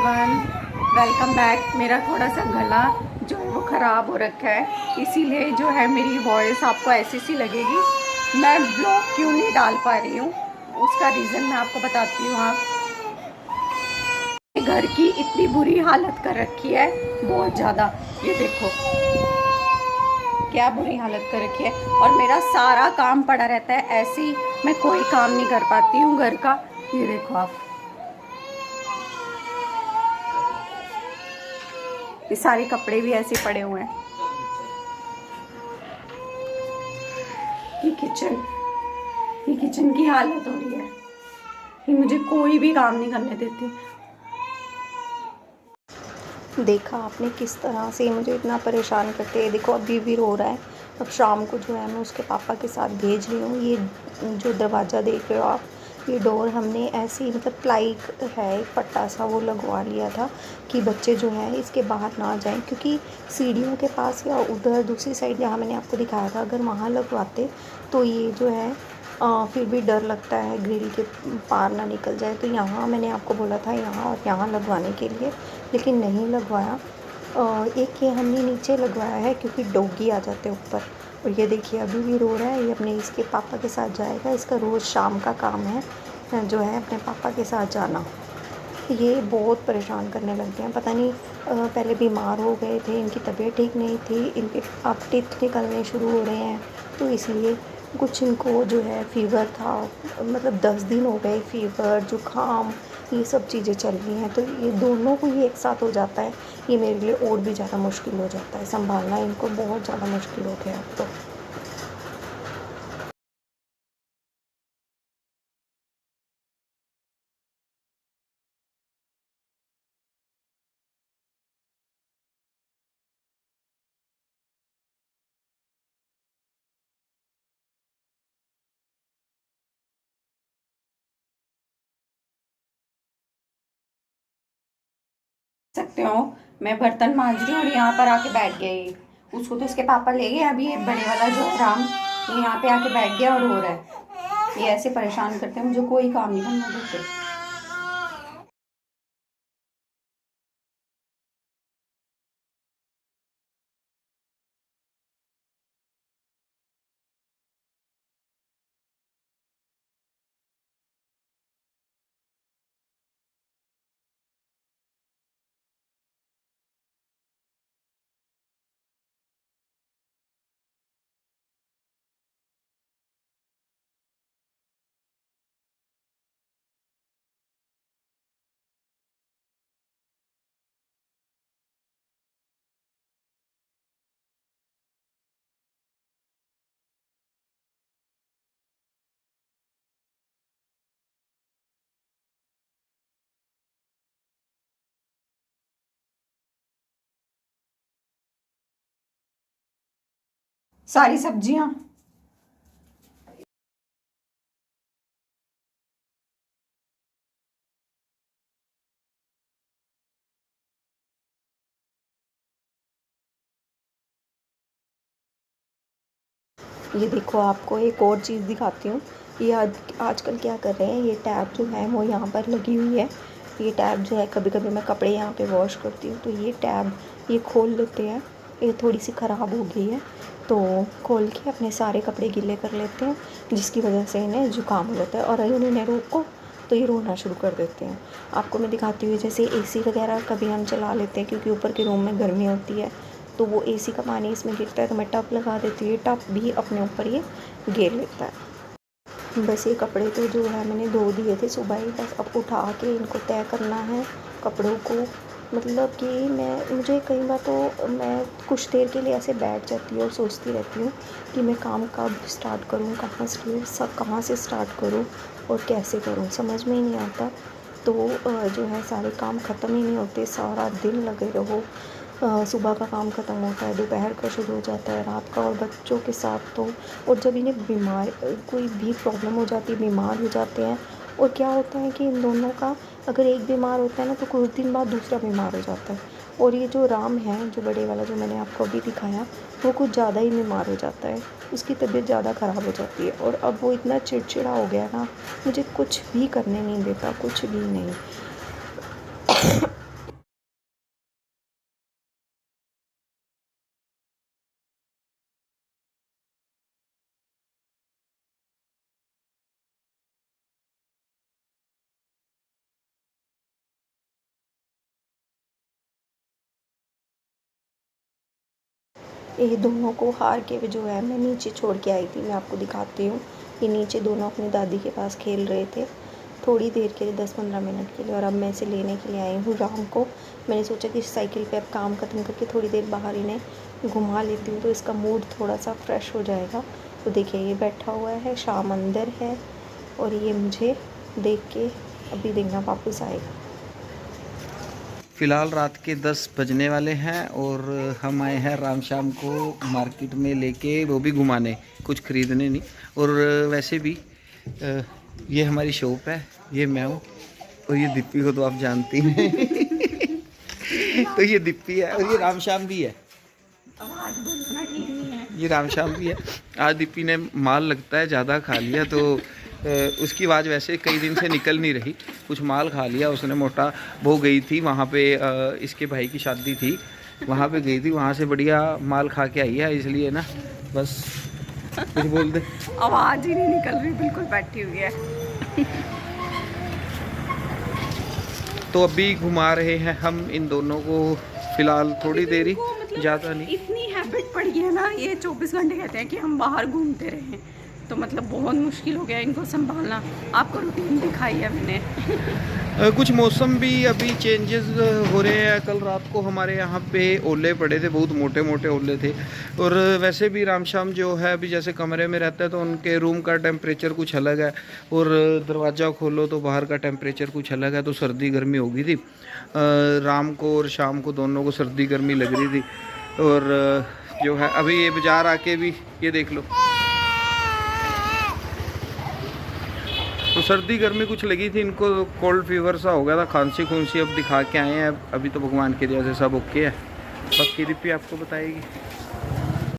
Everyone, welcome back. मेरा थोड़ा सा गला जो है वो ख़राब हो रखा है, इसीलिए जो है मेरी वॉइस आपको ऐसी सी लगेगी। मैं ब्लॉग क्यों नहीं डाल पा रही हूँ, उसका रीज़न मैं आपको बताती हूँ। आप घर की इतनी बुरी हालत कर रखी है, बहुत ज़्यादा। ये देखो क्या बुरी हालत कर रखी है, और मेरा सारा काम पड़ा रहता है। ऐसे ही मैं कोई काम नहीं कर पाती हूँ घर का। ये देखो आप, ये सारे कपड़े भी ऐसे पड़े हुए हैं। ये किचन की हालत हो रही है। ये मुझे कोई भी काम नहीं करने देती। देखा आपने किस तरह से मुझे इतना परेशान करते हैं। देखो अभी भी रो रहा है। अब शाम को जो है मैं उसके पापा के साथ भेज रही हूँ। ये जो दरवाज़ा देख रहे हो आप, ये डोर हमने ऐसे ही मतलब प्लाई है एक पट्टा सा, वो लगवा लिया था कि बच्चे जो हैं इसके बाहर ना जाएं, क्योंकि सीढ़ियों के पास या उधर दूसरी साइड जहाँ मैंने आपको दिखाया था, अगर वहाँ लगवाते तो ये जो है फिर भी डर लगता है ग्रिल के पार ना निकल जाए। तो यहाँ मैंने आपको बोला था यहाँ और यहाँ लगवाने के लिए, लेकिन नहीं लगवाया। एक ये हमने नीचे लगवाया है क्योंकि डॉगी आ जाते हैं ऊपर। और ये देखिए अभी भी रो रहा है। ये अपने इसके पापा के साथ जाएगा। इसका रोज़ शाम का काम है जो है अपने पापा के साथ जाना। ये बहुत परेशान करने लग गए हैं, पता नहीं पहले बीमार हो गए थे, इनकी तबीयत ठीक नहीं थी, इनके अब टीथ निकलने शुरू हो रहे हैं, तो इसलिए कुछ इनको जो है फ़ीवर था। मतलब 10 दिन हो गए, फ़ीवर जुकाम ये सब चीज़ें चल रही हैं। तो ये दोनों को ही एक साथ हो जाता है, ये मेरे लिए और भी ज़्यादा मुश्किल हो जाता है। संभालना इनको बहुत ज़्यादा मुश्किल हो गया अब तो। सकते हो, मैं बर्तन मांज रही हूँ और यहाँ पर आके बैठ गया। ये उसको तो उसके पापा ले गए। अभी ये बड़े वाला जो है राम, ये यहाँ पे आके बैठ गया और रो रहा है। ये ऐसे परेशान करते हैं, मुझे कोई काम नहीं करना देते। सारी सब्जियां ये देखो आपको एक और चीज़ दिखाती हूँ। ये आजकल क्या कर रहे हैं, ये टैब जो है वो यहाँ पर लगी हुई है। ये टैब जो है, कभी कभी मैं कपड़े यहाँ पे वॉश करती हूँ तो ये टैब ये खोल लेते हैं। ये थोड़ी सी ख़राब हो गई है तो खोल के अपने सारे कपड़े गीले कर लेते हैं, जिसकी वजह से इन्हें जुकाम हो जाता है। और अगर इन्हें रोको तो ये रोना शुरू कर देते हैं। आपको मैं दिखाती हूँ, जैसे एसी वगैरह कभी हम चला लेते हैं क्योंकि ऊपर के रूम में गर्मी होती है, तो वो एसी का पानी इसमें गिरता है तो मैं टब लगा देती हूँ। ये टब भी अपने ऊपर ये घेर लेता है। बस ये कपड़े तो जो है मैंने धो दिए थे सुबह ही, बस अब उठा के इनको तय करना है कपड़ों को। मतलब कि मुझे कई बार तो मैं कुछ देर के लिए ऐसे बैठ जाती हूँ और सोचती रहती हूँ कि मैं काम कब स्टार्ट करूँ, कहाँ से स्टार्ट करूँ और कैसे करूँ, समझ में ही नहीं आता। तो जो है सारे काम ख़त्म ही नहीं होते, सारा दिन लगे रहो। सुबह का काम ख़त्म होता है, दोपहर का शुरू हो जाता है, रात का। और बच्चों के साथ तो, और जब इन्हें बीमार कोई भी प्रॉब्लम हो जाती है, बीमार हो जाते हैं, और क्या होता है कि इन दोनों का अगर एक बीमार होता है ना तो कुछ दिन बाद दूसरा बीमार हो जाता है। और ये जो राम है, जो बड़े वाला जो मैंने आपको अभी दिखाया, वो कुछ ज़्यादा ही बीमार हो जाता है, उसकी तबीयत ज़्यादा ख़राब हो जाती है। और अब वो इतना चिड़चिड़ा हो गया ना, मुझे कुछ भी करने नहीं देता, कुछ भी नहीं। ये दोनों को हार के जो है मैं नीचे छोड़ के आई थी। मैं आपको दिखाती हूँ। ये नीचे दोनों अपनी दादी के पास खेल रहे थे थोड़ी देर के लिए, 10-15 मिनट के लिए। और अब मैं इसे लेने के लिए आई हूँ राम को। मैंने सोचा कि साइकिल पे अब काम ख़त्म करके थोड़ी देर बाहर इन्हें घुमा लेती हूँ तो इसका मूड थोड़ा सा फ्रेश हो जाएगा। तो देखिए ये बैठा हुआ है, शाम अंदर है और ये मुझे देख के अभी देखना वापस आएगा। फ़िलहाल रात के 10 बजने वाले हैं और हम आए हैं राम शाम को मार्केट में लेके, वो भी घुमाने, कुछ ख़रीदने नहीं। और वैसे भी ये हमारी शॉप है, ये मैं हूँ और ये दीप्ति को तो आप जानती हैं। तो ये दीप्ति है और ये राम शाम भी है। ये राम शाम भी है। आज दीप्ति ने माल लगता है ज़्यादा खा लिया तो उसकी आवाज़ वैसे कई दिन से निकल नहीं रही, कुछ माल खा लिया उसने मोटा। वो गई थी वहाँ पे, इसके भाई की शादी थी, वहाँ पे गई थी, वहाँ से बढ़िया माल खा के आई है, इसलिए ना बस कुछ बोल दे। आवाज़ ही नहीं निकल रही, बिल्कुल बैठी हुई है। तो अभी घुमा रहे हैं हम इन दोनों को फ़िलहाल थोड़ी देर ही, ज़्यादा नहीं। इतनी हैबिट पड़ गई है ना, ये 24 घंटे कहते हैं कि हम बाहर घूमते रहें, तो मतलब बहुत मुश्किल हो गया इनको संभालना। आपको रूटीन दिखाई है मैंने। कुछ मौसम भी अभी चेंजेस हो रहे हैं। कल रात को हमारे यहाँ पे ओले पड़े थे, बहुत मोटे मोटे ओले थे। और वैसे भी राम शाम जो है अभी जैसे कमरे में रहता है तो उनके रूम का टेम्परेचर कुछ अलग है और दरवाज़ा खोलो तो बाहर का टेम्परेचर कुछ अलग है। तो सर्दी गर्मी हो गई थी राम को और शाम को, दोनों को सर्दी गर्मी लग रही थी। और जो है अभी ये बाज़ार आके भी ये देख लो, तो सर्दी गर्मी कुछ लगी थी इनको, कोल्ड फीवर सा हो गया था, खांसी खुंसी। अब दिखा के आए हैं, अभी तो भगवान की दया से सब ओके है। बाकी दीप्ति आपको बताएगी।